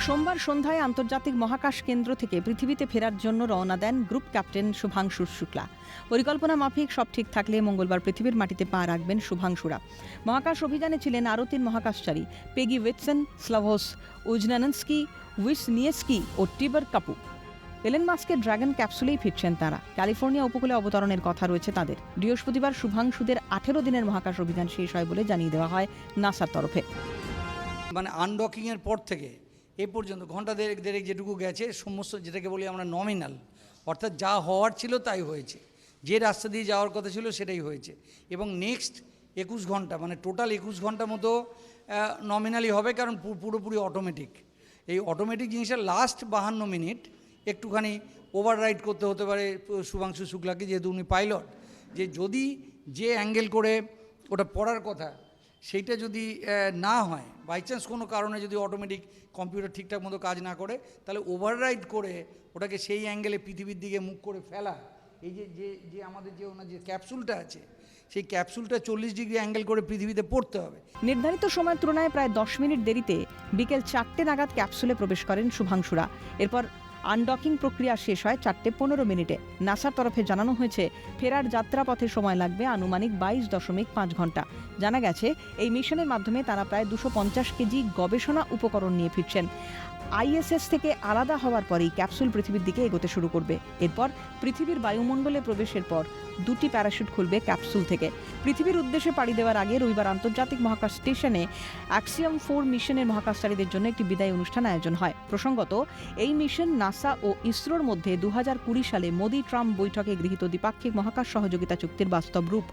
সোমবার সন্ধ্যায় আন্তর্জাতিক মহাকাশ কেন্দ্র থেকে পৃথিবীতে ফেরার জন্য রওনা দেন গ্রুপ ক্যাপ্টেন শুভাংশু শুক্লা। পরিকল্পনা মাফিক সব ঠিক থাকলে মঙ্গলবার পৃথিবীর মাটিতে পা রাখবেন শুভাংশুরা। মহাকাশ অভিযানে ছিলেন আরও ৩ মহাকাশচারী, পেগি উইটসন, স্লাভোস উজনানস্কি, উইসনিয়েস্কি ও টিবর কাপু। এলেন মাস্কের ড্রাগন ক্যাপসুলেই ফিরছেন তাঁরা। ক্যালিফোর্নিয়া উপকূলে অবতরণের কথা রয়েছে তাদের। বৃহস্পতিবার শুভাংশুদের 18 দিনের মহাকাশ অভিযান শেষ হয় বলে জানিয়ে দেওয়া হয় নাসার তরফে। আনডকিংয়ের পর থেকে এ পর্যন্ত ঘন্টা দেড়েক যেটুকু গেছে সমস্ত, যেটাকে বলি আমরা নমিনাল, অর্থাৎ যা হওয়ার ছিল তাই হয়েছে, যে রাস্তা দিয়ে যাওয়ার কথা ছিল সেটাই হয়েছে। এবং নেক্সট 21 ঘন্টা টোটাল 21 ঘন্টা মতো নমিনালি হবে, কারণ পুরোপুরি অটোমেটিক। এই অটোমেটিক জিনিসের লাস্ট 52 মিনিট একটুখানি ওভাররাইড করতে হতে পারে শুভাংশু শুক্লাকে, যেহেতু উনি পাইলট, যে যদি যে অ্যাঙ্গেল করে ওটা পড়ার কথা সেইটা যদি না হয়, বাই চান্স কোনো কারণে যদি অটোমেটিক কম্পিউটার ঠিকঠাক মতো কাজ না করে, তাহলে ওভাররাইড করে ওটাকে সেই অ্যাঙ্গেলে পৃথিবীর দিকে মুখ করে ফেলা। এই যে আমাদের যে ওনার যে ক্যাপসুলটা আছে, সেই ক্যাপসুলটা 40 ডিগ্রি অ্যাঙ্গেল করে পৃথিবীতে পড়তে হবে। নির্ধারিত সময়ের তুলনায় প্রায় 10 মিনিট দেরিতে বিকেল 4টে নাগাদ ক্যাপসুলে প্রবেশ করেন শুভাংশুরা। এরপর আনডকিং প্রক্রিয়া শেষ হয় 4:15 মিনিটে। নাসার তরফে জানানো হয়েছে, ফেরার যাত্রাপথে সময় লাগবে আনুমানিক 22.5 ঘন্টা। জানা গেছে, এই মিশনের মাধ্যমে তারা প্রায় 250 কেজি গবেষণা উপকরণ নিয়ে ফিরছেন। আইএসএস থেকে আলাদা হওয়ার পরেই ক্যাপসুল পৃথিবীর দিকে এগোতে শুরু করবে। এরপর পৃথিবীর বায়ুমণ্ডলে প্রবেশের পর 2টি প্যারাশুট খুলবে ক্যাপসুল থেকে। পৃথিবীর উদ্দেশ্যে পাড়ি দেওয়ার আগে রবিবার আন্তর্জাতিক মহাকাশ স্টেশনে অ্যাক্সিয়াম 4 মিশনের মহাকাশচারীদের জন্য একটি বিদায় অনুষ্ঠান আয়োজন হয়। প্রসঙ্গত, এই মিশন নাসা ও ইসরোর মধ্যে 2020 সালে মোদি ট্রাম্প বৈঠকে গৃহীত দ্বিপাক্ষিক মহাকাশ সহযোগিতা চুক্তির বাস্তব রূপ।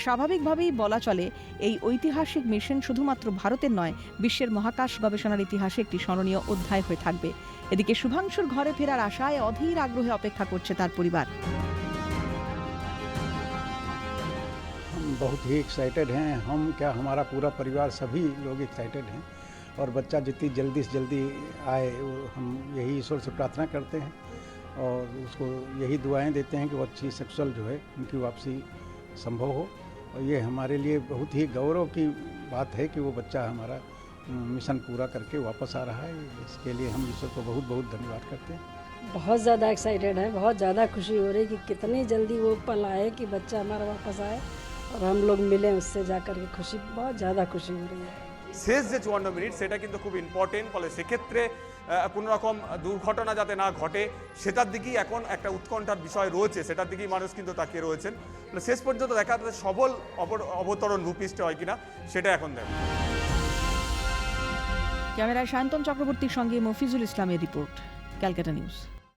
স্বাভাবিকভাবেই বলা চলে, এই ঐতিহাসিক মিশন শুধুমাত্র ভারতের নয়, বিশ্বের মহাকাশ গবেষণার ইতিহাসে একটি স্মরণীয় অধ্যায় হয়ে থাকবে। এদিকে শুভাংশুর ঘরে ফেরার আশায় অধীর আগ্রহে অপেক্ষা করছে তার পরিবার। हम बहुत ही एक्साइटेड हैं। हम क्या, हमारा पूरा परिवार सभी लोग एक्साइटेड हैं, और बच्चा जितनी जल्दी से जल्दी आए वो हम यही ईश्वर से प्रार्थना करते हैं, और उसको यही दुआएं देते हैं कि वो अच्छी सक्सेसफुल जो है उनकी वापसी संभव हो। और ये हमारे लिए बहुत ही गौरव की बात है कि वो बच्चा हमारा मिशन पूरा करके वापस आ रहा है। इसके लिए हम ईश्वर को बहुत बहुत धन्यवाद करते हैं। बहुत ज़्यादा एक्साइटेड है, बहुत ज़्यादा खुशी हो रही है कि कितनी जल्दी वो पल आए कि बच्चा हमारा वापस आए और हम लोग मिले उससे जाकर के। खुशी, बहुत ज़्यादा खुशी हो रही है। শেষ যে 54 মিনিট সেটা কিন্তু খুব ইম্পর্টেন্ট, ফলে সেক্ষেত্রে কোনো রকম দুর্ঘটনা যাতে না ঘটে সেটার দিকেই এখন একটা উৎকণ্ঠার বিষয় রয়েছে, সেটার দিকেই মানুষ কিন্তু তাকিয়ে রয়েছেন। শেষ পর্যন্ত দেখা যাচ্ছে সবল অবতরণ ভূপৃষ্ঠে হয় কিনা সেটা এখন দেখা। ক্যামেরায় সায়ন্তন চক্রবর্তীর সঙ্গে মফিজুল ইসলামের রিপোর্ট, ক্যালকাটা নিউজ।